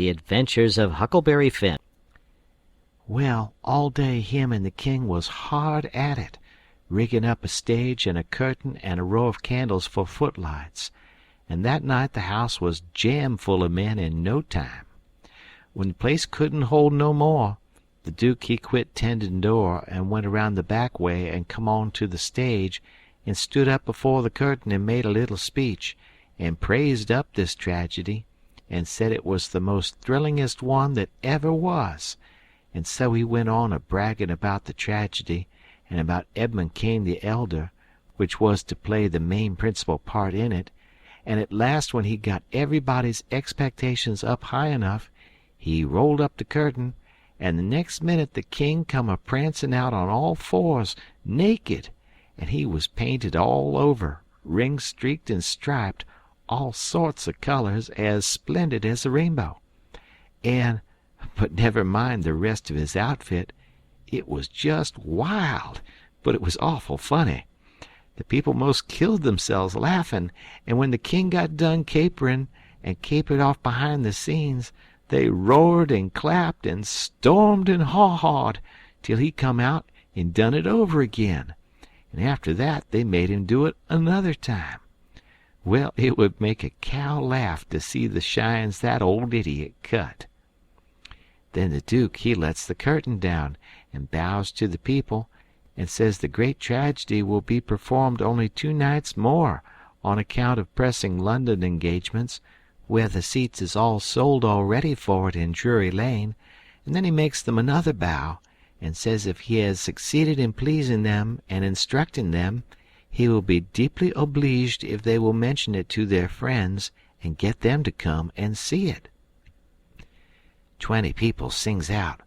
The Adventures of Huckleberry Finn. Well, all day him and the king was hard at it, rigging up a stage and a curtain and a row of candles for footlights, and that night the house was jam full of men in no time. When the place couldn't hold no more, the Duke he quit tending door and went around the back way and come on to the stage and stood up before the curtain and made a little speech, and praised up this tragedy, and said it was the most thrillingest one that ever was. And so he went on a-bragging about the tragedy, and about Edmund Kane the elder, which was to play the main principal part in it, and at last when he got everybody's expectations up high enough, he rolled up the curtain, and the next minute the king come a-prancing out on all fours, naked, and he was painted all over, ring-streaked and striped, all sorts of colors, as splendid as a rainbow. But never mind the rest of his outfit. It was just wild, but it was awful funny. The people most killed themselves laughing, and when the king got done capering and capered off behind the scenes, they roared and clapped and stormed and haw-hawed till he come out and done it over again, and after that they made him do it another time. Well, it would make a cow laugh to see the shines that old idiot cut. Then the Duke he lets the curtain down and bows to the people, and says the great tragedy will be performed only 2 nights more on account of pressing London engagements, where the seats is all sold already for it in Drury Lane, and then he makes them another bow, and says if he has succeeded in pleasing them and instructing them, he will be deeply obliged if they will mention it to their friends and get them to come and see it. 20 people sings out,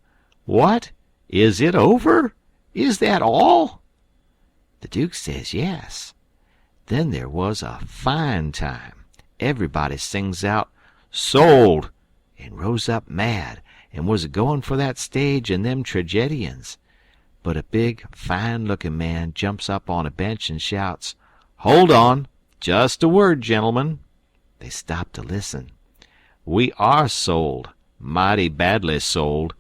"What? Is it over? Is that all?" The Duke says yes. Then there was a fine time. Everybody sings out, "Sold!" and rose up mad, and was a-going for that stage and them tragedians. But a big, fine-looking man jumps up on a bench and shouts, "Hold on! Just a word, gentlemen." They stop to listen. "We are sold, mighty badly sold,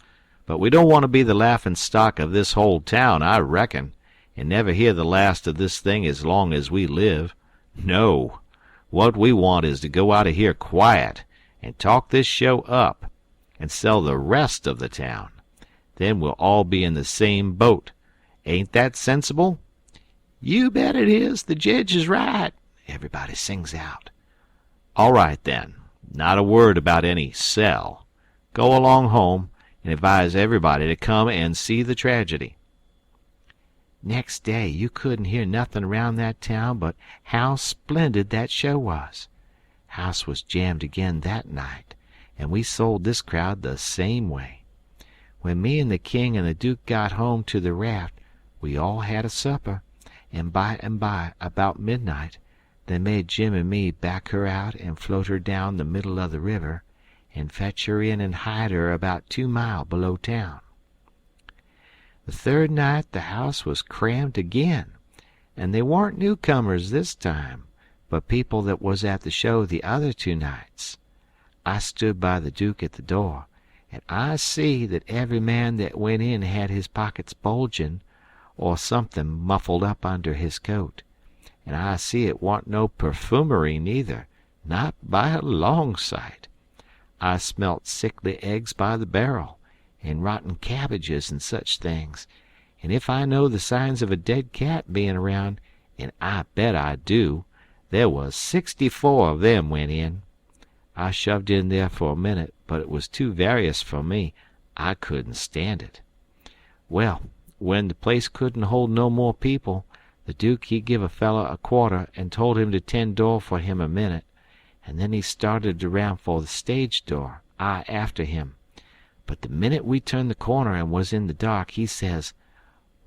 but we don't want to be the laughing stock of this whole town, I reckon, and never hear the last of this thing as long as we live. No. What we want is to go out of here quiet and talk this show up and sell the rest of the town. Then we'll all be in the same boat. Ain't that sensible?" "You bet it is. The jedge is right," everybody sings out. "All right, then. Not a word about any sell. Go along home and advise everybody to come and see the tragedy." Next day you couldn't hear nothing around that town but how splendid that show was. House was jammed again that night, and we sold this crowd the same way. When me and the king and the Duke got home to the raft, we all had a supper, and by, about midnight, they made Jim and me back her out and float her down the middle of the river, and fetch her in and hide her about 2 mile below town. The third night the house was crammed again, and they warn't newcomers this time, but people that was at the show the other 2 nights. I stood by the Duke at the door, and I see that every man that went in had his pockets bulgin', or something muffled up under his coat, and I see it warn't no perfumery neither, not by a long sight. I smelt sickly eggs by the barrel, and rotten cabbages and such things, and if I know the signs of a dead cat being around, and I bet I do, there was 64 of them went in. I shoved in there for a minute, but it was too various for me. I couldn't stand it. Well, when the place couldn't hold no more people, the Duke he give a feller a quarter and told him to tend door for him a minute, and then he started around for the stage door, I after him. But the minute we turned the corner and was in the dark, he says,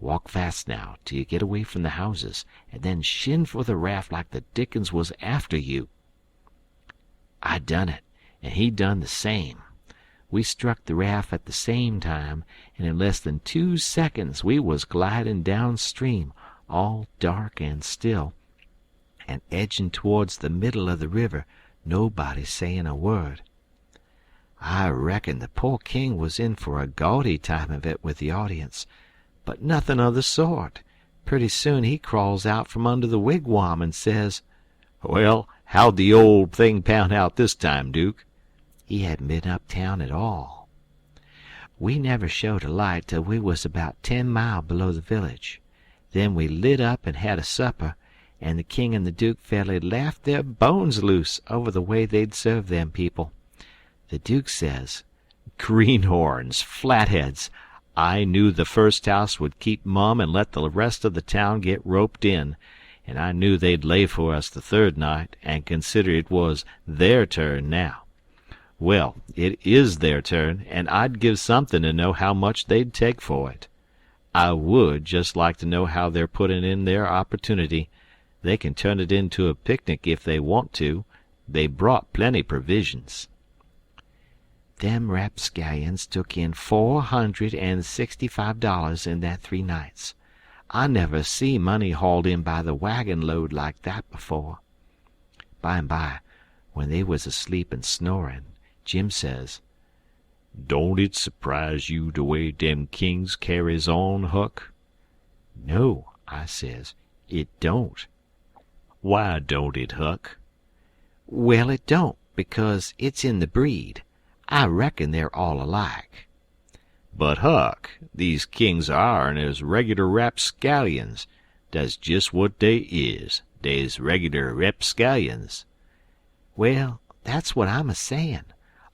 "Walk fast now till you get away from the houses, and then shin for the raft like the dickens was after you." I done it, and he done the same. We struck the raft at the same time, and in less than 2 seconds we was gliding downstream, all dark and still, and edging towards the middle of the river, nobody saying a word. I reckon the poor king was in for a gaudy time of it with the audience, but nothing of the sort. Pretty soon he crawls out from under the wigwam and says, "Well, how'd the old thing pound out this time, Duke?" He hadn't been uptown at all. We never showed a light till we was about 10 mile below the village. Then we lit up and had a supper, and the king and the duke fairly laughed their bones loose over the way they'd served them people. The duke says, "Greenhorns, flatheads! I knew the first house would keep mum and let the rest of the town get roped in, and I knew they'd lay for us the third night and consider it was their turn now. Well, it is their turn, and I'd give something to know how much they'd take for it. I would just like to know how they're putting in their opportunity. They can turn it into a picnic if they want to. They brought plenty provisions." Them rapscallions took in $465 in that 3 nights. I never see money hauled in by the wagon load like that before. By and by, when they was asleep and snoring, Jim says, "Don't it surprise you the way dem kings carries on, Huck?" "No," I says, "it don't." "Why don't it, Huck?" "Well, it don't, because it's in the breed. I reckon they're all alike." "But, Huck, these kings of ourn is regular rapscallions. That's jest what they is. They's regular rapscallions." "Well, that's what I'm a-sayin'.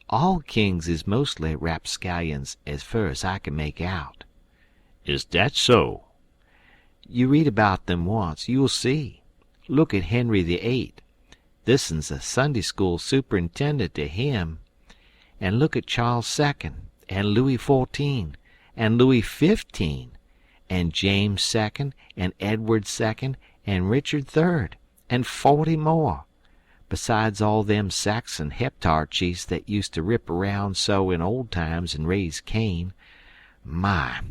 All kings is mostly rapscallions as fur as I can make out." "Is that so?" "You read about them once, you'll see. Look at Henry VIII. This'n's a Sunday school superintendent to him. And look at Charles II, and Louis XIV, and Louis XV, and James II, and Edward II, and Richard III, and 40 more, besides all them Saxon heptarchies that used to rip around so in old times and raise Cain. My,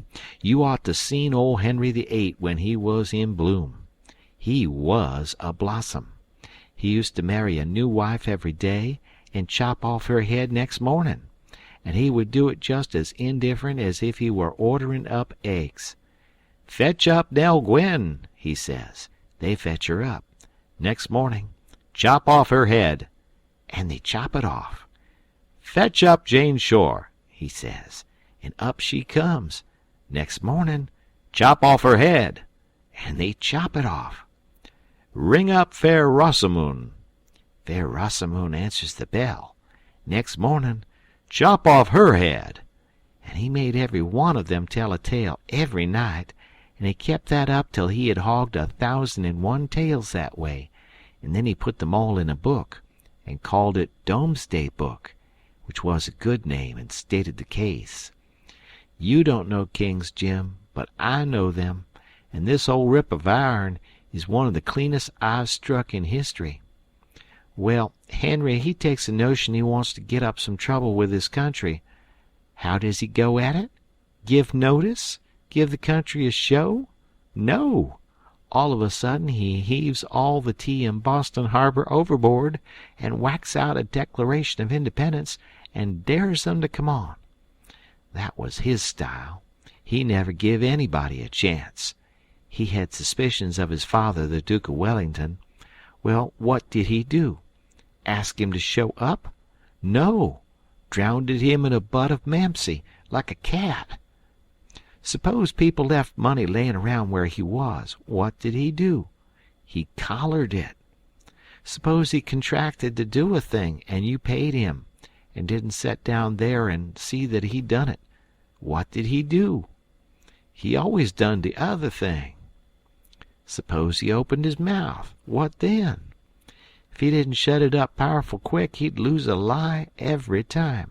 you ought to seen old Henry VIII when he was in bloom. He was a blossom. He used to marry a new wife every day and chop off her head next morning, and he would do it just as indifferent as if he were ordering up eggs. 'Fetch up Nell Gwynn,' he says. They fetch her up. Next morning, 'Chop off her head,' and they chop it off. 'Fetch up Jane Shore,' he says, and up she comes. Next morning, 'Chop off her head,' and they chop it off. 'Ring up Fair Rosamund.' Fair Rosamund answers the bell. Next morning, 'Chop off her head.' And he made every one of them tell a tale every night, and he kept that up till he had hogged 1,001 tales that way, and then he put them all in a book, and called it Domesday Book, which was a good name and stated the case. You don't know kings, Jim, but I know them, and this old rip of ourn is one of the cleanest I've struck in history. Well, Henry, he takes a notion he wants to get up some trouble with his country. How does he go at it? Give notice? Give the country a show? No. All of a sudden he heaves all the tea in Boston Harbor overboard and whacks out a Declaration of Independence and dares them to come on. That was his style. He never give anybody a chance. He had suspicions of his father, the Duke of Wellington. Well, what did he do? Ask him to show up? No. Drownded him in a butt of Mamsie, like a cat. Suppose people left money laying around where he was. What did he do? He collared it. Suppose he contracted to do a thing, and you paid him, and didn't set down there and see that he done it. What did he do? He always done the other thing. Suppose he opened his mouth. What then? If he didn't shut it up powerful quick, he'd lose a lie every time.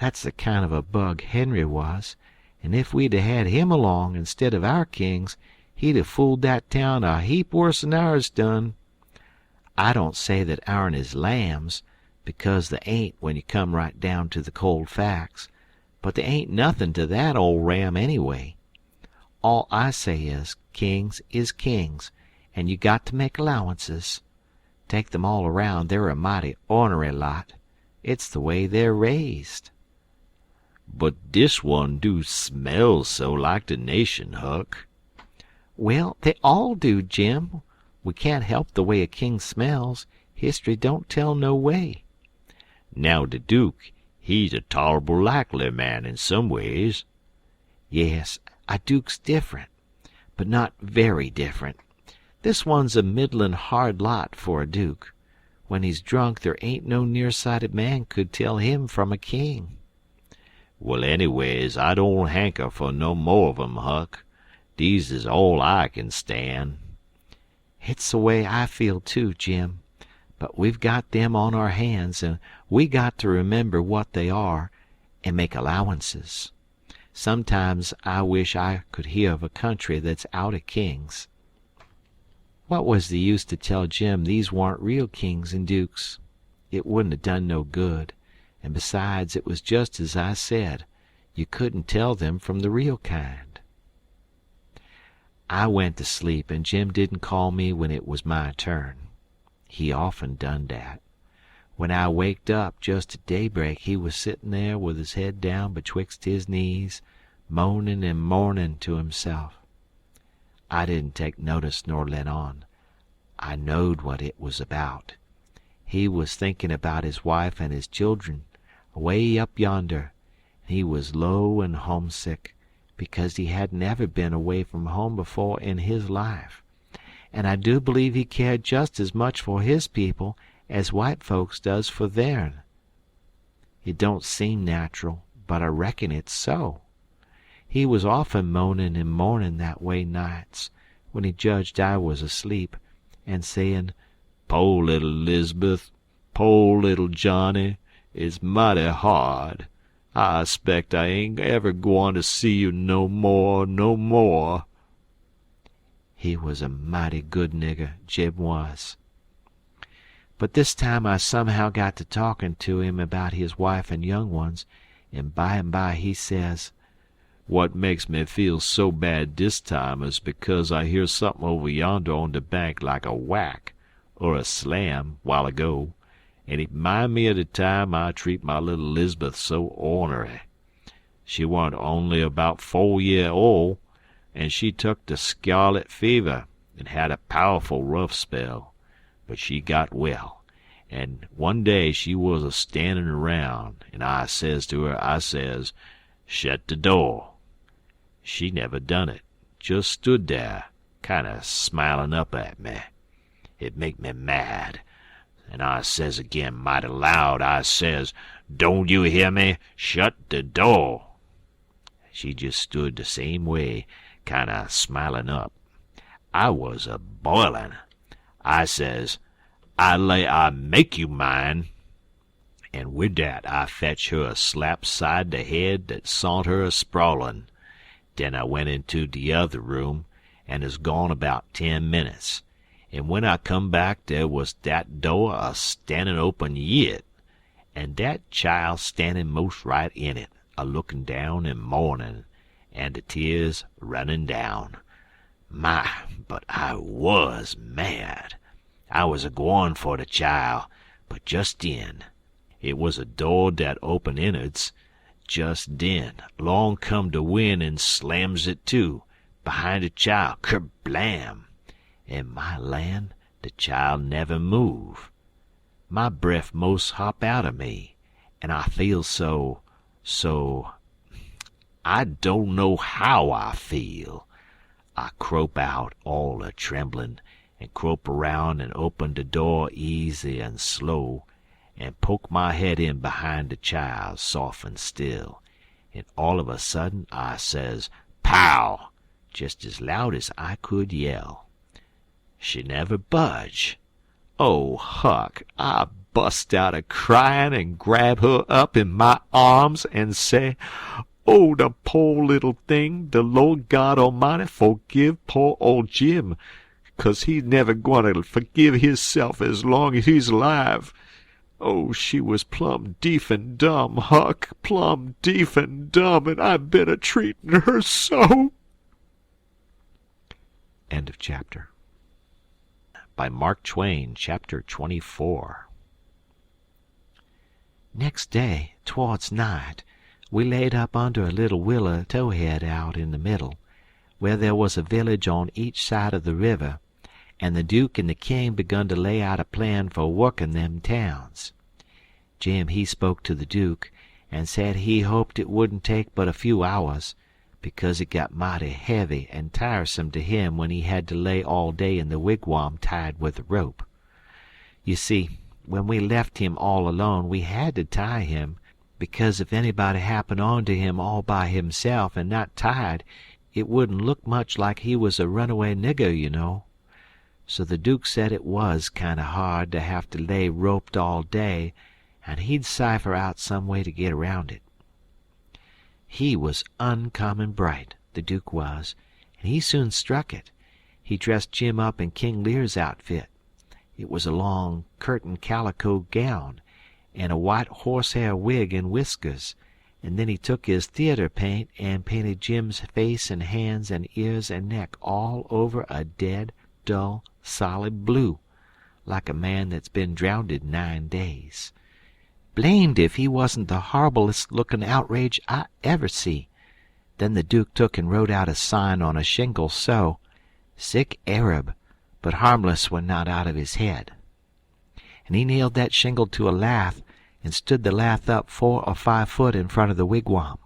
That's the kind of a bug Henry was, and if we'd had him along instead of our kings, he'd have fooled that town a heap worse than ours done. I don't say that ourn is lambs, because they ain't when you come right down to the cold facts, but they ain't nothin' to that old ram anyway. All I say is kings, and you got to make allowances. Take them all around, they're a mighty ornery lot. It's the way they're raised." "But dis one do smell so like de nation, Huck." "Well, they all do, Jim. We can't help the way a king smells. History don't tell no way." "Now de Duke, he's a tol'able likely man in some ways." "Yes, a duke's different, but not very different. This one's a middlin' hard lot for a duke. When he's drunk there ain't no near-sighted man could tell him from a king." "Well, anyways, I don't hanker for no mo' of 'em, Huck. Dese is all I kin stand." "It's the way I feel too, Jim. But we've got them on our hands, and we got to remember what they are and make allowances. Sometimes I wish I could hear of a country that's out of kings. What was the use to tell Jim these warn't real kings and dukes? It wouldn't have done no good, and besides, it was just as I said. You couldn't tell them from the real kind. I went to sleep, and Jim didn't call me when it was my turn. He often done dat. When I waked up just at daybreak he was sittin' there with his head down betwixt his knees, moanin' and mournin' to himself. I didn't take notice nor let on. I knowed what it was about. He was thinkin' about his wife and his children away up yonder, and he was low and homesick, because he hadn't ever been away from home before in his life. And I do believe he cared just as much for his people as white folks does for theirn. It don't seem natural, but I reckon it's so. He was often moanin' and mournin' that way nights, when he judged I was asleep, and sayin', "Po' little 'Liz'beth, po' little Johnny, it's mighty hard. I speck I ain't ever gwine to see you no more, no more." He was a mighty good nigger, Jim was. But this time I somehow got to talkin' to him about his wife and young ones, and by he says, "What makes me feel so bad dis time is because I hear something over yonder on de bank like a whack or a slam while ago, and it 'mind me of de time I treat my little 'Liz'beth so ornery. She warn't only about 4 year old, and she took de scarlet fever and had a powerful rough spell, but she got well, and one day she was a standin' around, and I says to her, I says, 'Shet de door.' She never done it, just stood there, kinder smilin' up at me. It make me mad, and I says again mighty loud, I says, 'Don't you hear me? Shut de door.' She just stood de same way, kinder smilin' up. I was a boilin'. I says, 'I lay I make you mine.' And wid dat I fetch her a slap side de head dat sont her a sprawlin'. Den I went into de other room, and is gone about 10 minutes, and when I come back der was dat door a standin' open yit, and dat chile standin' most right in it, a lookin' down and mournin', and de tears runnin' down. My, but I was mad. I was a gwine for de chile, but just den, it was a door dat open in'ards. Just den, along come de wind and slams it to, behind de chile, kerblam! And my lan', de chile never move. My breff most hop out'n me, and I feel so, I don't know how I feel. I crope out, all a tremblin', and crope around and open de door easy and slow, and poke my head in behind de chile, soft and still, and all of a sudden I says, "Pow!" just as loud as I could yell. She never budge. Oh, Huck, I bust out a cryin' and grab her up in my arms and say, "Oh, the po' little thing, the Lord God Almighty forgive po' old Jim, 'cause he's never gwineter forgive hisself as long as he's alive." Oh, she was plumb deef and dumb, Huck, plumb deef and dumb, and I've been a-treatin' her so. End of chapter. By Mark Twain, chapter 24. Next day, towards night, we laid up under a little willow towhead out in the middle, where there was a village on each side of the river, and the Duke and the King begun to lay out a plan for working them towns. Jim he spoke to the Duke, and said he hoped it wouldn't take but a few hours, because it got mighty heavy and tiresome to him when he had to lay all day in the wigwam tied with a rope. You see, when we left him all alone we had to tie him, because if anybody happened on to him all by himself and not tied, it wouldn't look much like he was a runaway nigger, you know. So the Duke said it was kind of hard to have to lay roped all day, and he'd cipher out some way to get around it. He was uncommon bright, the Duke was, and he soon struck it. He dressed Jim up in King Lear's outfit. It was a long curtain calico gown, and a white horsehair wig and whiskers, and then he took his theater paint and painted Jim's face and hands and ears and neck all over a dead, dull, solid blue, like a man that's been drownded 9 days. Blamed if he wasn't the horriblest looking outrage I ever see. Then the Duke took and wrote out a sign on a shingle so, "Sick Arab, but harmless when not out of his head." And he nailed that shingle to a lath and stood the lath up 4 or 5 foot in front of the wigwam.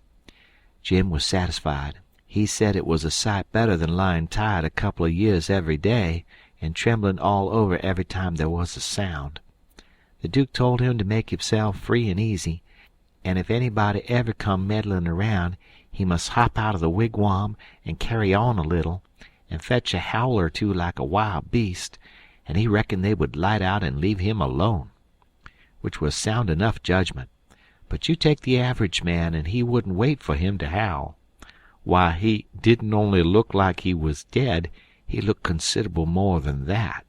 Jim was satisfied. He said it was a sight better than lying tied a couple of years every day and trembling all over every time there was a sound. The Duke told him to make himself free and easy, and if anybody ever come meddling around, he must hop out of the wigwam and carry on a little, and fetch a howl or two like a wild beast, and he reckoned they would light out and leave him alone, which was sound enough judgment. But you take the average man, and he wouldn't wait for him to howl. Why, he didn't only look like he was dead, he looked considerable more than that.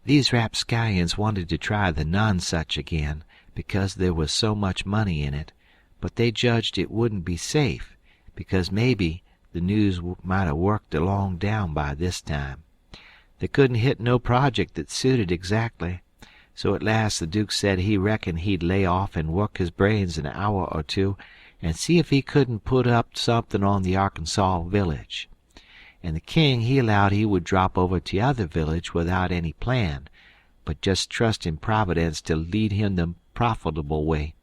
These rapscallions wanted to try the Nonsuch again, because there was so much money in it, but they judged it wouldn't be safe, because maybe the news might have worked along down by this time. They couldn't hit no project that suited exactly, so at last the Duke said he reckoned he'd lay off and work his brains an hour or two and see if he couldn't put up something on the Arkansas village. And the King he allowed he would drop over to the other village without any plan, but just trust in Providence to lead him the profitable way,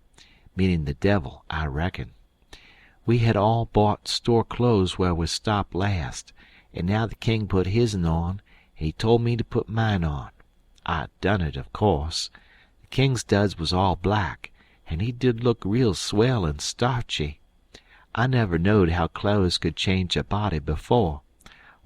meaning the devil, I reckon. We had all bought store clothes where we stopped last, and now the King put his'n on, and he told me to put mine on. I done it, of course. The King's duds was all black, and he did look real swell and starchy. I never knowed how clothes could change a body before.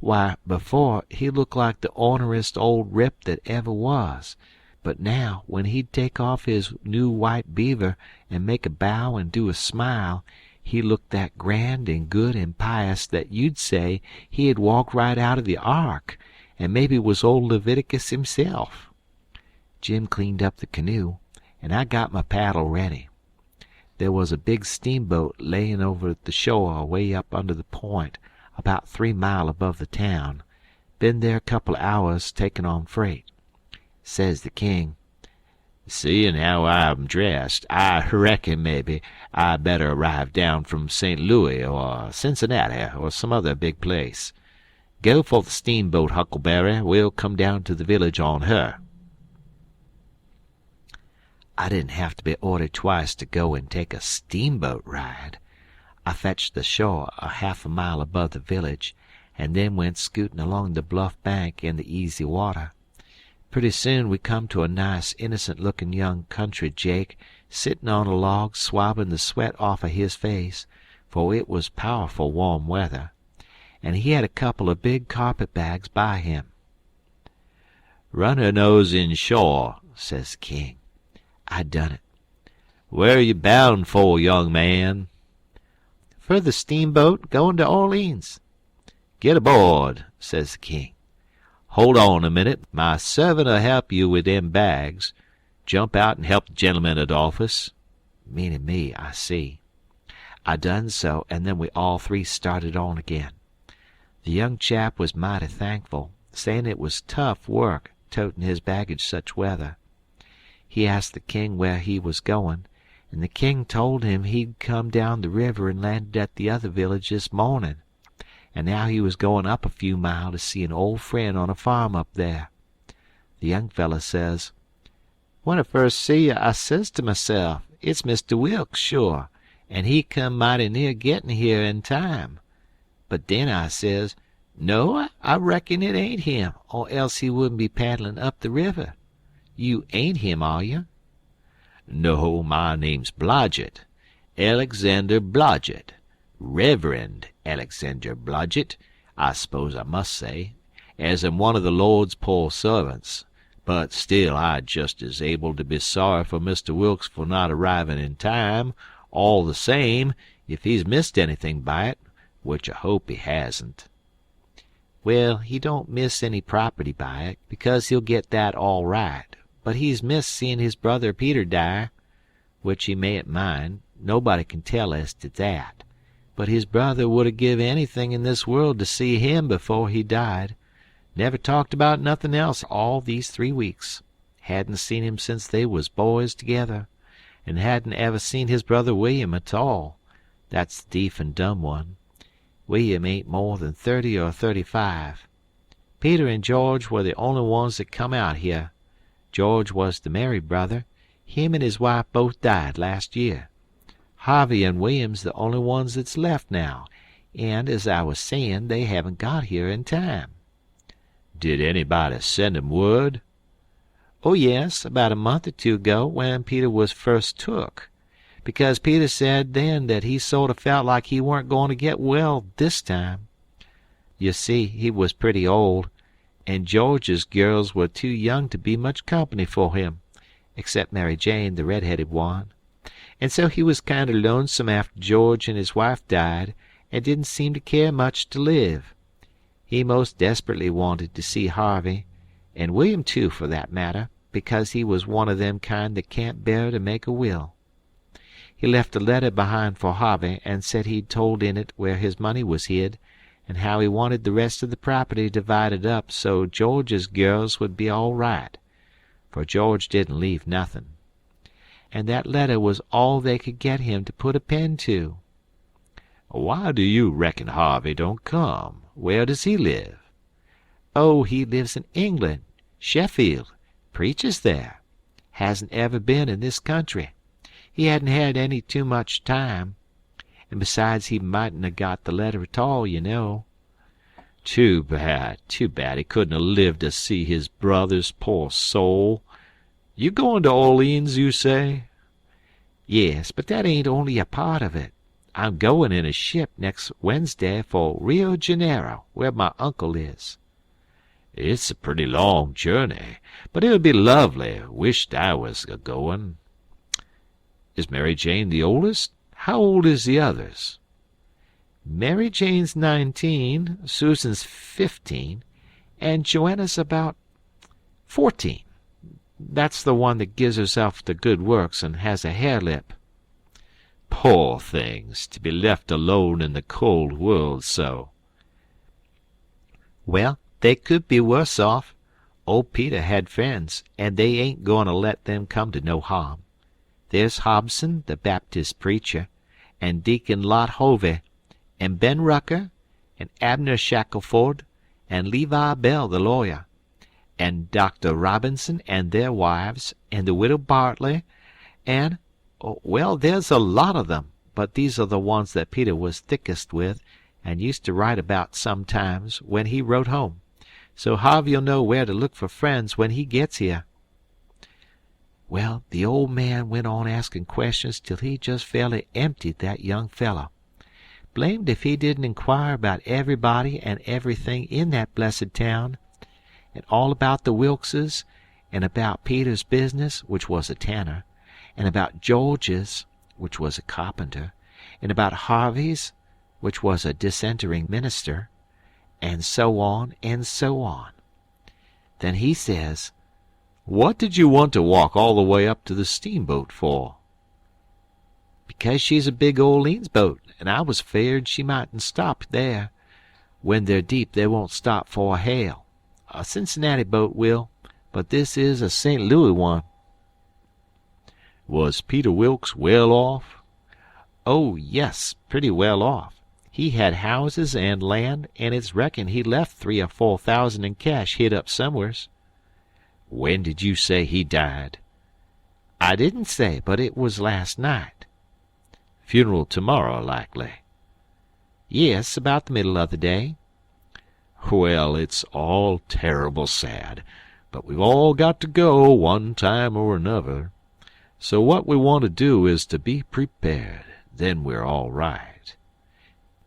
Why, before, he looked like the orneryest old rip that ever was, but now, when he'd take off his new white beaver and make a bow and do a smile, he looked that grand and good and pious that you'd say he had walked right out of the ark, and maybe was old Leviticus himself. Jim cleaned up the canoe, and I got my paddle ready. There was a big steamboat layin' over the shore way up under the point, about 3 mile above the town. Been there a couple of hours takin' on freight. Says the King, "Seein' how I'm dressed, I reckon maybe I better arrive down from St. Louis or Cincinnati or some other big place. Go for the steamboat, Huckleberry. We'll come down to the village on her." I didn't have to be ordered twice to go and take a steamboat ride. I fetched the shore a half a mile above the village, and then went scooting along the bluff bank in the easy water. Pretty soon we come to a nice, innocent-looking young country Jake sitting on a log swabbing the sweat off of his face, for it was powerful warm weather, and he had a couple of big carpet-bags by him. "Run her nose in shore," says the King. I done it. "Where you bound for, young man?" "For the steamboat going to Orleans." "Get aboard," says the King. "Hold on a minute. My servant'll help you with them bags. Jump out and help the gentleman, Adolphus." Meaning me, I see. I done so, and then we all three started on again. The young chap was mighty thankful, saying it was tough work toting his baggage such weather. He asked the king where he was going, and the king told him he'd come down the river and landed at the other village this morning, and now he was going up a few mile to see an old friend on a farm up there. The young feller says, "When I first see you, I says to myself, it's Mr. Wilks, sure, and he come mighty near gettin' here in time. But then I says, no, I reckon it ain't him, or else he wouldn't be paddlin' up the river. You ain't him, are you?" No, my name's Blodgett. Alexander Blodgett. Reverend Alexander Blodgett, I suppose I must say, as I'm one of the Lord's poor servants. But still I'd just as able to be sorry for Mr. Wilks for not arriving in time, all the same, if he's missed anything by it, which I hope he hasn't. Well, he don't miss any property by it, because he'll get that all right. But he's missed seeing his brother Peter die, which he mayn't mind. Nobody can tell as to that. But his brother would have give anything in this world to see him before he died. Never talked about nothing else all these 3 weeks. Hadn't seen him since they was boys together, and hadn't ever seen his brother William at all. That's the deef and dumb one. William ain't more than 30 or 35. Peter and George were the only ones that come out here. George was the married brother. Him and his wife both died last year. Harvey and William's the only ones that's left now, and, as I was sayin', they haven't got here in time. Did anybody send him word? Oh, yes, about a month or 2 ago, when Peter was first took. Because Peter said then that he sort of felt like he weren't going to get well this time. You see, he was pretty old, and George's girls were too young to be much company for him, except Mary Jane, the red-headed one. And so he was kind of lonesome after George and his wife died, and didn't seem to care much to live. He most desperately wanted to see Harvey, and William too, for that matter, because he was one of them kind that can't bear to make a will. He left a letter behind for Harvey, and said he'd told in it where his money was hid, and how he wanted the rest of the property divided up so George's girls would be all right, for George didn't leave nothin'. And that letter was all they could get him to put a pen to. Why do you reckon Harvey don't come? Where does he live? Oh, he lives in England, Sheffield, preaches there. Hasn't ever been in this country. He hadn't had any too much time. And besides, he mightn't have got the letter at all, you know. Too bad he couldn't have lived to see his brothers, poor soul. You going to Orleans, you say? Yes, but that ain't only a part of it. I'm going in a ship next Wednesday for Rio Janeiro, where my uncle is. It's a pretty long journey, but it'll be lovely. Wished I was a-goin'. Is Mary Jane the oldest? How old is the others? Mary Jane's 19, Susan's 15, and Joanna's about 14. That's the one that gives herself to good works and has a hare lip. Poor things, to be left alone in the cold world so. Well, they could be worse off. Old Peter had friends, and they ain't going to let them come to no harm. There's Hobson, the Baptist preacher, and Deacon Lot Hovey, and Ben Rucker, and Abner Shackelford, and Levi Bell, the lawyer, and Dr. Robinson and their wives, and the widow Bartley, and, well, there's a lot of them, but these are the ones that Peter was thickest with and used to write about sometimes when he wrote home. So Harvey'll know where to look for friends when he gets here. Well, the old man went on asking questions till he just fairly emptied that young fellow. Blamed if he didn't inquire about everybody and everything in that blessed town, and all about the Wilkses, and about Peter's business, which was a tanner, and about George's, which was a carpenter, and about Harvey's, which was a dissentering minister, and so on and so on. Then he says, What did you want to walk all the way up to the steamboat for? Because she's a big Orleans boat, and I was feared she mightn't stop there. When they're deep, they won't stop for a hail. A Cincinnati boat will, but this is a St. Louis one. Was Peter Wilks well off? Oh, yes, pretty well off. He had houses and land, and it's reckoned he left 3 or 4 thousand in cash hid up somewheres. When did you say he died? I didn't say, but it was last night. Funeral tomorrow, likely. Yes, about the middle of the day. Well, it's all terrible sad, but we've all got to go one time or another. So what we want to do is to be prepared. Then we're all right.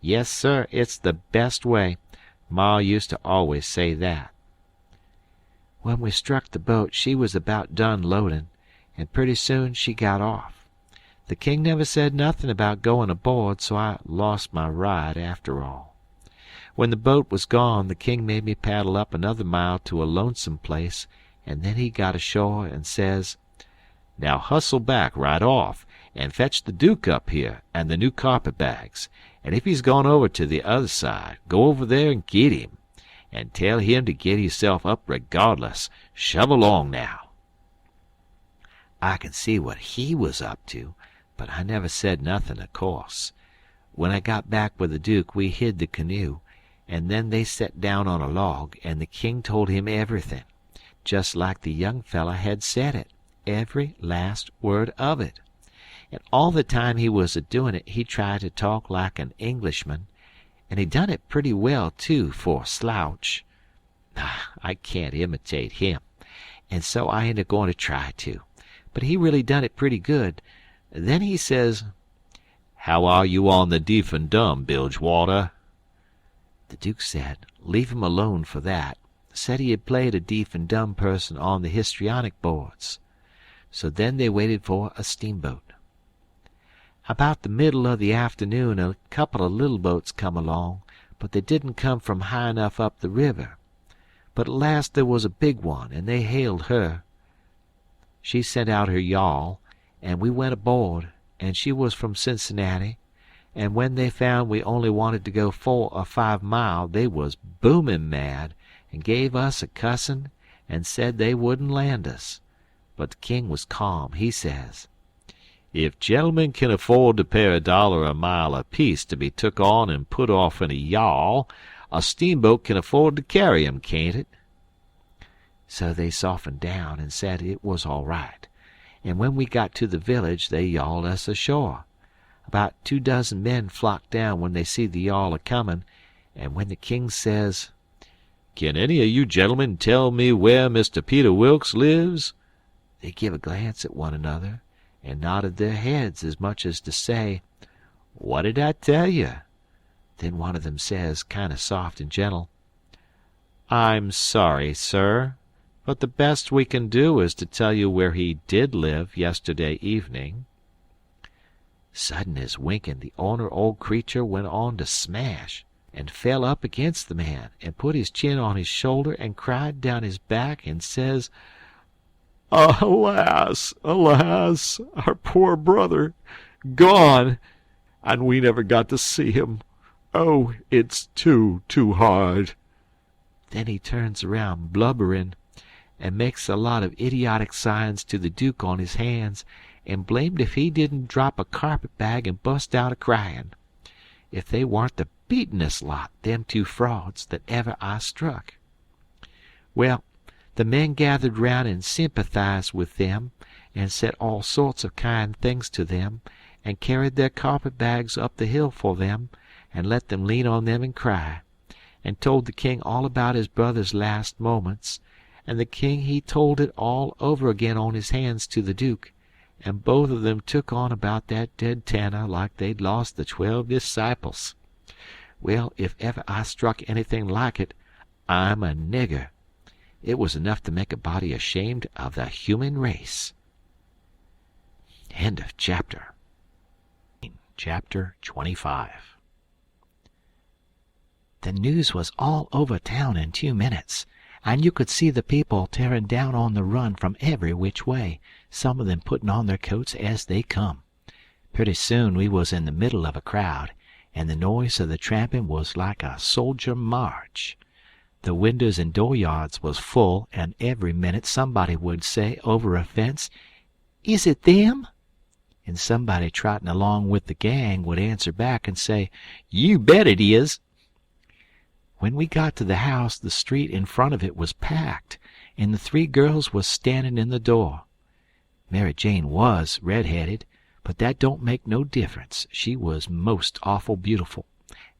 Yes, sir, it's the best way. Ma used to always say that. When we struck the boat, she was about done loading, and pretty soon she got off. The king never said nothing about going aboard, so I lost my ride after all. When the boat was gone, the king made me paddle up another mile to a lonesome place, and then he got ashore and says, "Now hustle back right off, and fetch the Duke up here and the new carpet-bags, and if he's gone over to the other side, go over there and git him, and tell him to git hisself up regardless. Shove along now." I could see what he was up to, but I never said nothing, of course. When I got back with the Duke, we hid the canoe, and then they set down on a log, and the king told him everything, just like the young fellow had said it, every last word of it. And all the time he was a-doing it, he tried to talk like an Englishman, and he done it pretty well, too, for a slouch. I can't imitate him, and so I ain't a-going to try to. But he really done it pretty good. Then he says, "How are you on the deef and dumb, Bilgewater?" The Duke said, leave him alone for that. Said he had played a deaf and dumb person on the histrionic boards. So then they waited for a steamboat. About the middle of the afternoon a couple of little boats come along, but they didn't come from high enough up the river. But at last there was a big one, and they hailed her. She sent out her yawl, and we went aboard, and she was from Cincinnati, and when they found we only wanted to go 4 or 5 mile, they was booming mad, and gave us a cussin', and said they wouldn't land us. But the king was calm. He says, "If gentlemen can afford to pay $1 a mile apiece to be took on and put off in a yawl, a steamboat can afford to carry 'em, can't it?" So they softened down and said it was all right, and when we got to the village they yawled us ashore. About 2 dozen men flocked down when they see the yawl a-comin', and when the king says, "Can any of you gentlemen tell me where Mr. Peter Wilks lives?" they give a glance at one another and nodded their heads as much as to say, "What did I tell you?" Then one of them says, kind of soft and gentle, "I'm sorry, sir, but the best we can do is to tell you where he did live yesterday evening." Sudden as winking, the ornery old creature went on to smash, and fell up against the man, and put his chin on his shoulder, and cried down his back, and says, "Alas, alas, our poor brother, gone, and we never got to see him. Oh, it's too hard." Then he turns around blubbering, and makes a lot of idiotic signs to the Duke on his hands, and blamed if he didn't drop a carpet-bag and bust out a-crying. If they warn't the beatin'est lot, them 2 frauds, that ever I struck. Well, the men gathered round and sympathized with them, and said all sorts of kind things to them, and carried their carpet-bags up the hill for them, and let them lean on them and cry, and told the king all about his brother's last moments, and the king he told it all over again on his hands to the Duke, and both of them took on about that dead tanner like they'd lost the 12 disciples. Well, if ever I struck anything like it, I'm a nigger. It was enough to make a body ashamed of the human race. End of chapter. Chapter 25. The news was all over town in 2 minutes, and you could see the people tearing down on the run from every which way, some of them putting on their coats as they come. Pretty soon we was in the middle of a crowd, and the noise of the tramping was like a soldier march. The windows and dooryards was full, and every minute somebody would say over a fence, Is it them?" And somebody trotting along with the gang would answer back and say, "You bet it is." When we got to the house, the street in front of it was packed, and the 3 girls was standing in the door. Mary Jane was red-headed, but that don't make no difference. She was most awful beautiful,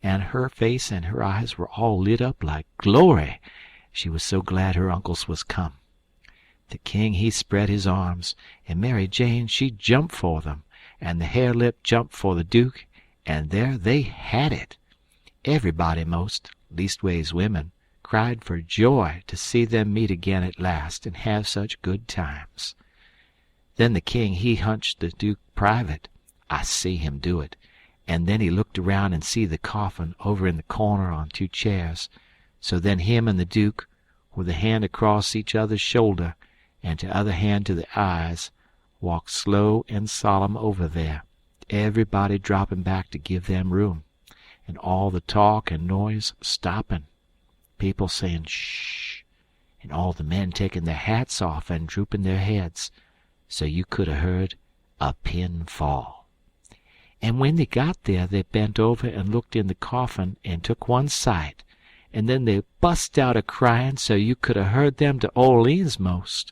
and her face and her eyes were all lit up like glory. She was so glad her uncles was come. The king he spread his arms, and Mary Jane she jumped for them, and the hare-lip jumped for the duke, and there they had it. Everybody most, leastways women, cried for joy to see them meet again at last and have such good times. Then the king he hunched the duke private. I see him do it, and then he looked around and see the coffin over in the corner on 2 chairs. So then him and the duke, with a hand across each other's shoulder, and t'other hand to the eyes, walked slow and solemn over there, everybody dropping back to give them room, and all the talk and noise stopping, people saying "shh," and all the men taking their hats off and drooping their heads, so you could have heard a pin fall. And when they got there, they bent over and looked in the coffin and took one sight, and then they bust out a-crying so you could have heard them to Orleans most.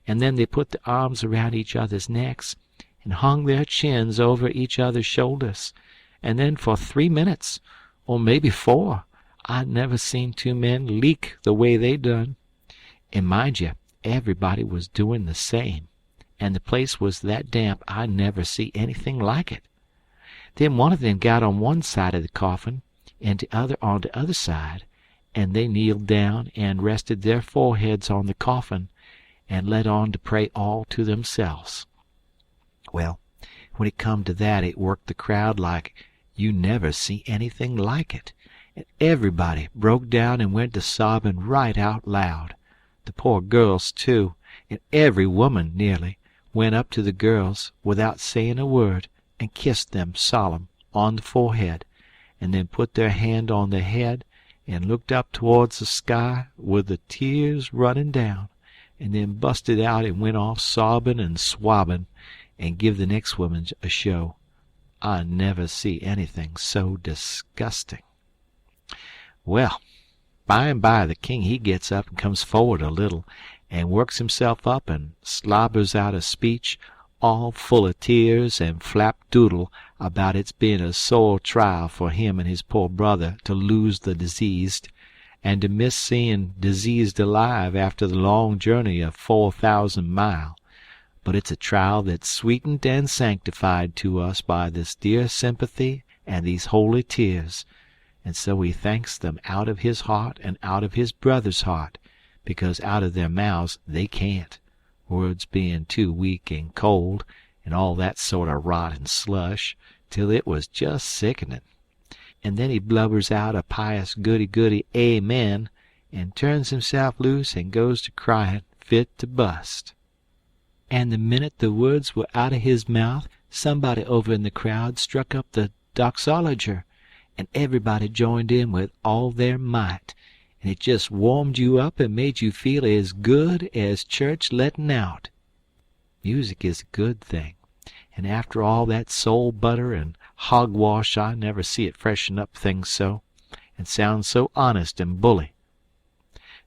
And then they put the arms around each other's necks and hung their chins over each other's shoulders. And then for 3 minutes, or maybe 4, I never seen 2 men leak the way they done. And mind you, everybody was doing the same, and the place was that damp I never see anything like it. Then one of them got on one side of the coffin, and the other on the other side, and they kneeled down and rested their foreheads on the coffin, and let on to pray all to themselves. Well, when it come to that, it worked the crowd like you never see anything like it, and everybody broke down and went to sobbing right out loud. The poor girls, too, and every woman, nearly, went up to the girls, without saying a word, and kissed them solemn on the forehead, and then put their hand on their head and looked up towards the sky with the tears running down, and then busted out and went off sobbing and swabbing, and give the next woman a show. I never see anything so disgusting. Well, by and by the king he gets up and comes forward a little, and works himself up and slobbers out a speech all full of tears and flapdoodle about its being a sore trial for him and his poor brother to lose the diseased, and to miss seeing diseased alive after the long journey of 4,000 mile. But it's a trial that's sweetened and sanctified to us by this dear sympathy and these holy tears, and so he thanks them out of his heart and out of his brother's heart, because out of their mouths they can't, words being too weak and cold, and all that sort of rot and slush, till it was just sickening. And then he blubbers out a pious goody-goody amen, and turns himself loose and goes to crying fit to bust. And the minute the words were out of his mouth, somebody over in the crowd struck up the doxologer, and everybody joined in with all their might, and it just warmed you up and made you feel as good as church letting out. Music is a good thing, and after all that soul butter and hogwash I never see it freshen up things so, and sound so honest and bully.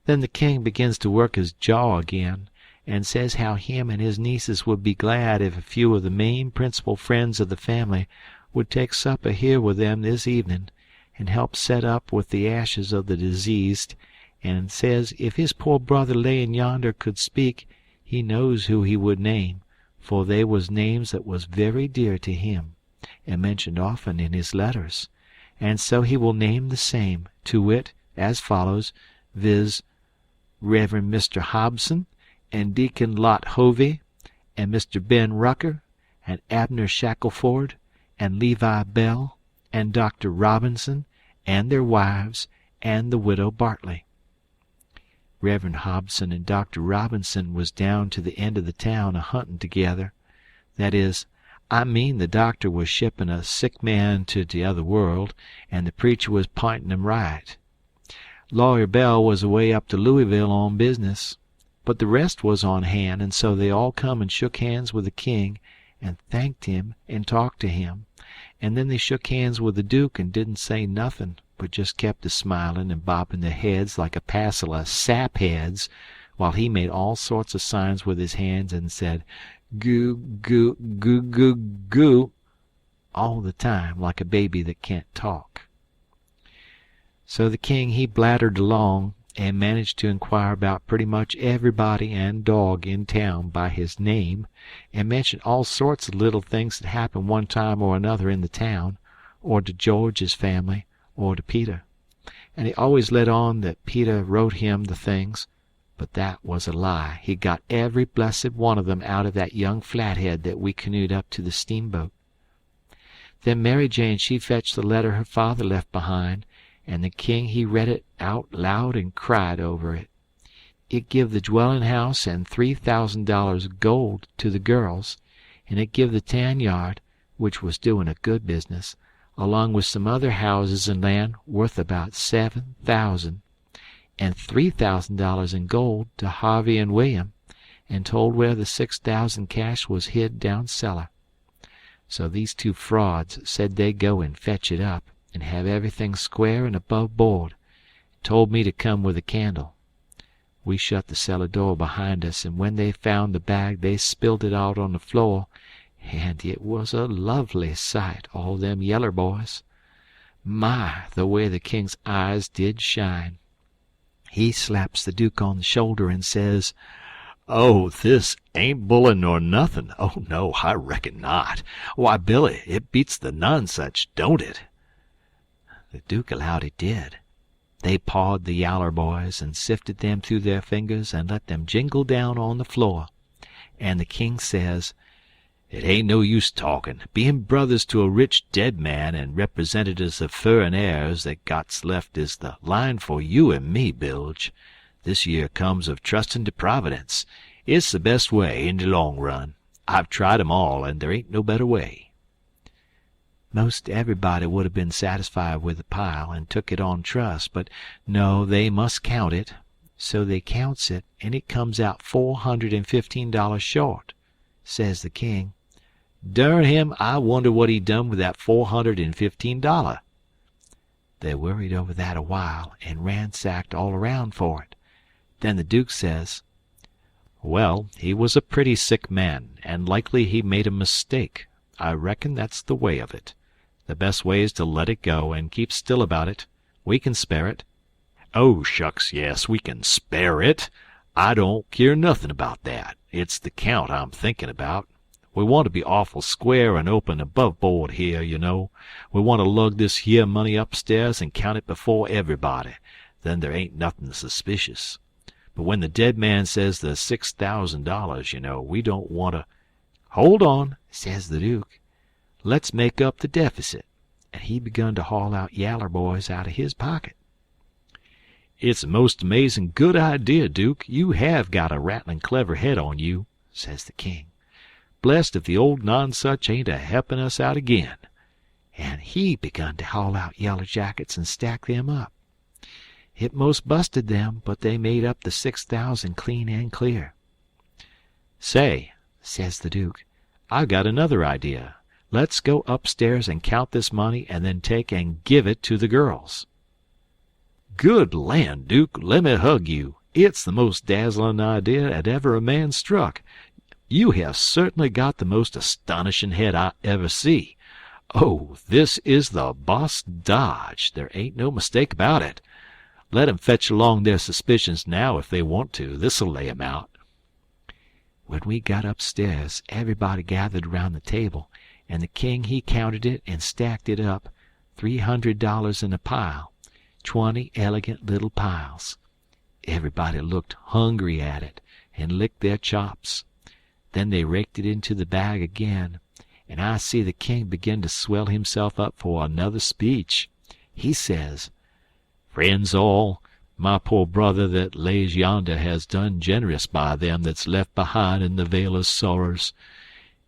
Then the king begins to work his jaw again, and says how him and his nieces would be glad if a few of the main principal friends of the family would take supper here with them this evening, and help set up with the ashes of the diseased, and says if his poor brother layin' yonder could speak, he knows who he would name, for they was names that was very dear to him, and mentioned often in his letters, and so he will name the same, to wit, as follows, viz., Reverend Mr. Hobson, and Deacon Lot Hovey, and Mr. Ben Rucker, and Abner Shackleford, and Levi Bell, and Dr. Robinson, and their wives, and the widow Bartley. Reverend Hobson and Dr. Robinson was down to the end of the town a-hunting together. That is, I mean the doctor was shipping a sick man to the other world, and the preacher was p'inting him right. Lawyer Bell was away up to Louisville on business. But the rest was on hand, and so they all come and shook hands with the king, and thanked him and talked to him, and then they shook hands with the duke and didn't say nothin', but just kept a smilin' and bobbing their heads like a passel of sapheads, while he made all sorts of signs with his hands and said, "Goo, goo, goo, goo, goo," all the time like a baby that can't talk. So the king he blattered along, and managed to inquire about pretty much everybody and dog in town by his name, and mentioned all sorts of little things that happened one time or another in the town, or to George's family, or to Peter. And he always let on that Peter wrote him the things, but that was a lie. He got every blessed one of them out of that young flathead that we canoed up to the steamboat. Then Mary Jane she fetched the letter her father left behind, and the king he read it out loud and cried over it. It give the dwelling house and $3,000 gold to the girls, and it give the tan yard, which was doing a good business, along with some other houses and land worth about $7,000, and $3,000 in gold to Harvey and William, and told where the $6,000 cash was hid down cellar. So these two frauds said they'd go and fetch it up, and have everything square and above board, and told me to come with a candle. We shut the cellar door behind us, and when they found the bag they spilled it out on the floor, and it was a lovely sight, all them yeller boys. My, the way the king's eyes did shine. He slaps the duke on the shoulder and says, "Oh, this ain't bullin' nor nothin'. Oh, no, I reckon not. Why, Billy, it beats the nonsuch, don't it?" The duke allowed it did. They pawed the yaller boys and sifted them through their fingers and let them jingle down on the floor. And the king says, "It ain't no use talkin'. Bein' brothers to a rich dead man and representatives of furrin heirs that got's left is the line for you and me, Bilge. This year comes of trustin' to Providence. It's the best way in the long run. I've tried 'em all, and there ain't no better way." Most everybody would have been satisfied with the pile and took it on trust, but no, they must count it. So they counts it, and it comes out $415 short. Says the king, "Dern him, I wonder what he done with that $415. They worried over that a while and ransacked all around for it. Then the duke says, "Well, he was a pretty sick man, and likely he made a mistake. I reckon that's the way of it. The best way is to let it go and keep still about it. We can spare it." "Oh, shucks, yes, we can spare it. I don't keer nothin' about that. It's the count I'm thinkin' about. We want to be awful square and open above board here, you know. We want to lug this here money upstairs and count it before everybody. Then there ain't nothin' suspicious. But when the dead man says the $6,000, you know, we don't want to—" "Hold on," says the duke. "Let's make up the deficit." And he begun to haul out yaller boys out of his pocket. "It's a most amazin' good idea, Duke. You have got a rattlin' clever head on you," says the king. "Blest if the old nonsuch ain't a helpin' us out again." And he begun to haul out yaller jackets and stack them up. It most busted them, but they made up the $6,000 clean and clear. "Say," says the duke, "I got another idea. Let's go upstairs and count this money and then take and give it to the girls." "Good land, Duke, let me hug you. It's the most dazzlin' idea 'at ever a man struck. You have certainly got the most astonishin' head I ever see. Oh, this is the boss dodge. There ain't no mistake about it. Let 'em fetch along their suspicions now if they want to. This'll lay 'em out." When we got upstairs, everybody gathered around the table, and the king he counted it and stacked it up, $300 in a pile, 20 elegant little piles. Everybody looked hungry at it and licked their chops. Then they raked it into the bag again, and I see the king begin to swell himself up for another speech. He says, "Friends all, my poor brother that lays yonder has done generous by them that's left behind in the vale of sorrers.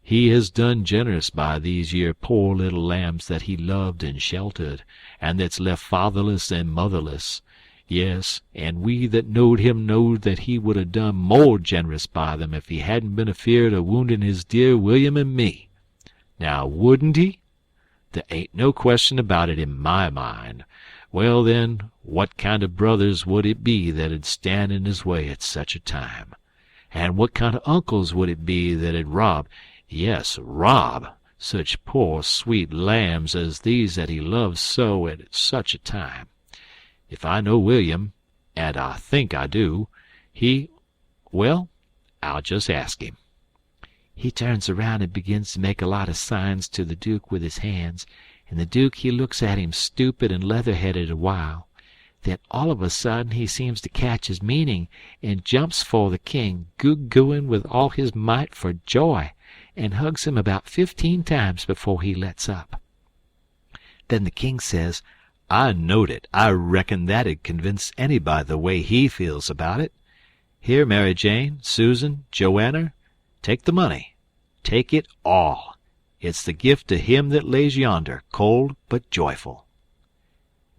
He has done generous by these yer poor little lambs that he loved and sheltered, and that's left fatherless and motherless. Yes, and we that knowed him knowed that he would have done more generous by them if he hadn't been afeard of wounding his dear William and me. Now, wouldn't he? There ain't no question about it in my mind. Well, then, what kind of brothers would it be that'd stand in his way at such a time? And what kind of uncles would it be that'd rob such poor sweet lambs as these that he loves so at such a time? If I know William, and I think I do, well, I'll just ask him." He turns around and begins to make a lot of signs to the Duke with his hands, and the Duke he looks at him stupid and leather-headed a while. Then all of a sudden he seems to catch his meaning, and jumps for the king, goo-gooing with all his might for joy, and hugs him about 15 times before he lets up. Then the king says, "I knowed it. I reckon that'd convince anybody the way he feels about it. Here, Mary Jane, Susan, Joanna, take the money. Take it all. It's the gift to him that lays yonder, cold but joyful."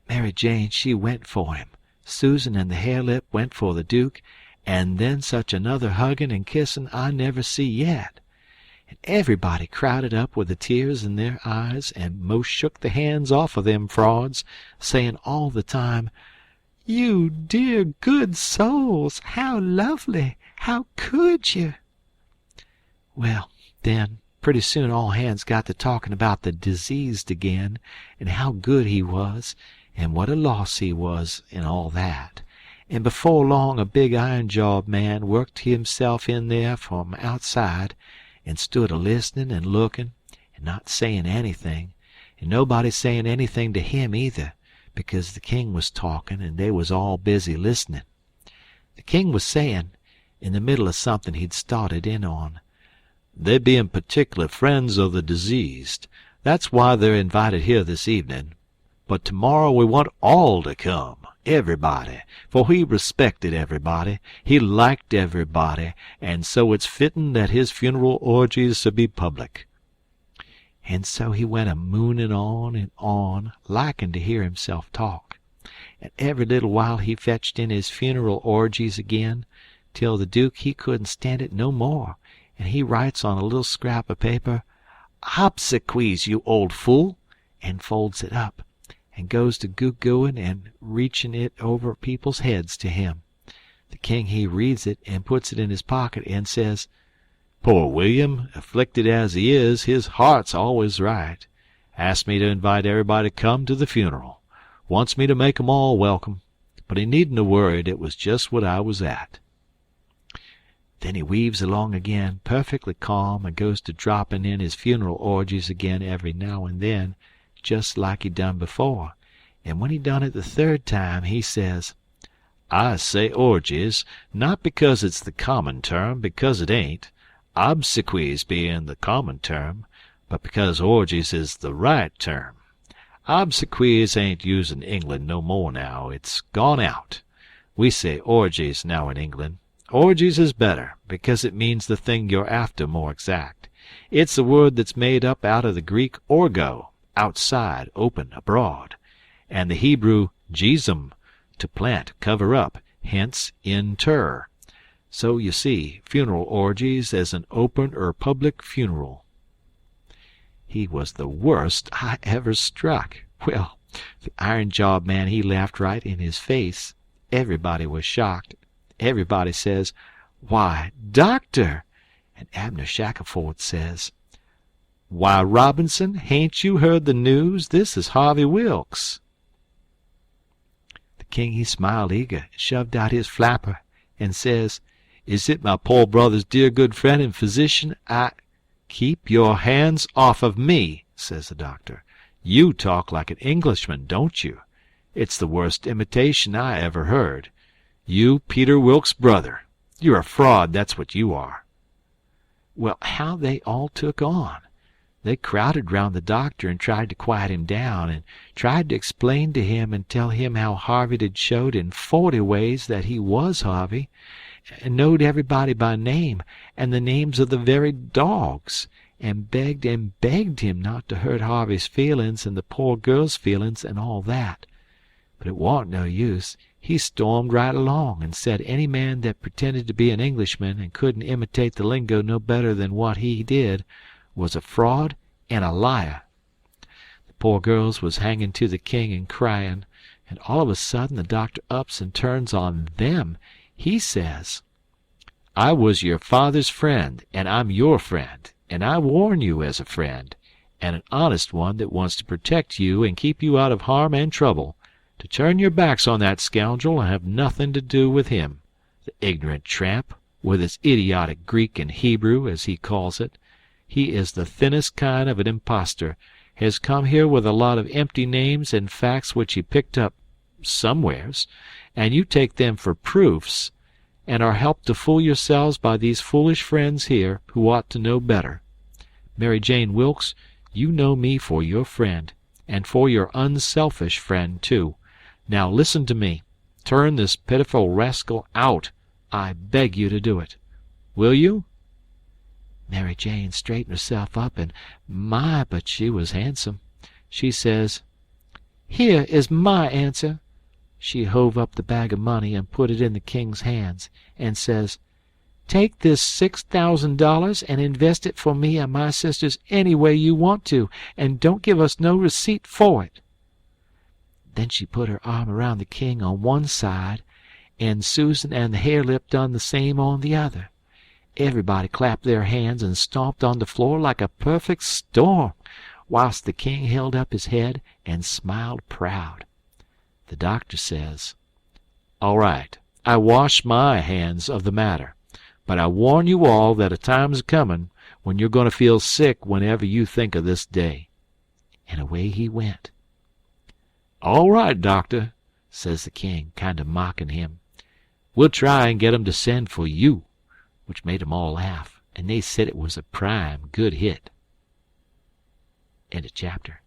Mary Jane, she went for him. Susan and the hare-lip went for the Duke, and then such another hugging and kissing I never see yet. And everybody crowded up with the tears in their eyes and most shook the hands off of them frauds, saying all the time, "You dear good souls, how lovely! How could you?" Well, then, pretty soon all hands got to talking about the diseased again, and how good he was, and what a loss he was, and all that. And before long a big iron-jawed man worked himself in there from outside, and stood a-listening and looking, and not saying anything, and nobody saying anything to him either, because the king was talking, and they was all busy listening. The king was saying, in the middle of something he'd started in on, "They bein' particular friends of the diseased. That's why they're invited here this evening. But tomorrow we want all to come, everybody, for he respected everybody, he liked everybody, and so it's fitting that his funeral orgies should be public." And so he went a-mooning on and on, liking to hear himself talk. And every little while he fetched in his funeral orgies again, till the Duke he couldn't stand it no more, and he writes on a little scrap of paper, "Obsequies, you old fool," and folds it up, and goes to goo-gooing and reaching it over people's heads to him. The king he reads it and puts it in his pocket and says, "Poor William, afflicted as he is, his heart's always right. Asked me to invite everybody to come to the funeral. Wants me to make 'em all welcome. But he needn't have worried. It was just what I was at." Then he weaves along again, perfectly calm, and goes to dropping in his funeral orgies again every now and then, just like he done before. And when he done it the third time, he says, "I say orgies, not because it's the common term, because it ain't, obsequies being the common term, but because orgies is the right term. Obsequies ain't used in England no more now. It's gone out. We say orgies now in England. Orgies is better, because it means the thing you're after more exact. It's a word that's made up out of the Greek orgo, outside, open, abroad, and the Hebrew jesum, to plant, cover up, hence inter. So you see, funeral orgies as an open or public funeral." He was the worst I ever struck. Well, the iron-jawed man he laughed right in his face. Everybody was shocked. Everybody says, "Why, doctor!" And Abner Shackelford says, "Why, Robinson, hain't you heard the news? This is Harvey Wilkes." The king he smiled eager, shoved out his flapper, and says, "Is it my poor brother's dear good friend and physician? "Keep your hands off of me," says the doctor. "You talk like an Englishman, don't you? It's the worst imitation I ever heard. You Peter Wilkes' brother. You're a fraud, that's what you are." Well, how they all took on! They crowded round the doctor and tried to quiet him down, and tried to explain to him and tell him how Harvey had showed in 40 ways that he was Harvey, and knowed everybody by name, and the names of the very dogs, and begged him not to hurt Harvey's feelings and the poor girl's feelings and all that. But it warn't no use. he stormed right along and said any man that pretended to be an Englishman and couldn't imitate the lingo no better than what he did was a fraud and a liar. The poor girls was hanging to the king and crying, and all of a sudden the doctor ups and turns on them. He says, "I was your father's friend, and I'm your friend, and I warn you as a friend, and an honest one that wants to protect you and keep you out of harm and trouble, to turn your backs on that scoundrel and have nothing to do with him. The ignorant tramp, with his idiotic Greek and Hebrew, as he calls it. He is the thinnest kind of an impostor, has come here with a lot of empty names and facts which he picked up somewheres, and you take them for proofs, and are helped to fool yourselves by these foolish friends here, who ought to know better. Mary Jane Wilkes, you know me for your friend, and for your unselfish friend, too. Now listen to me. Turn this pitiful rascal out. I beg you to do it. Will you?" Mary Jane straightened herself up, and my, but she was handsome. She says, "Here is my answer." She hove up the bag of money and put it in the king's hands, and says, "Take this $6,000 and invest it for me and my sisters any way you want to, and don't give us no receipt for it." Then she put her arm around the king on one side, and Susan and the hare-lip done the same on the other. Everybody clapped their hands and stomped on the floor like a perfect storm, whilst the king held up his head and smiled proud. The doctor says, "All right, I wash my hands of the matter, but I warn you all that a time's comin' when you're going to feel sick whenever you think of this day." And away he went. "All right, doctor," says the king, kind of mocking him. "We'll try and get 'em to send for you," which made 'em all laugh, and they said it was a prime good hit. End of chapter.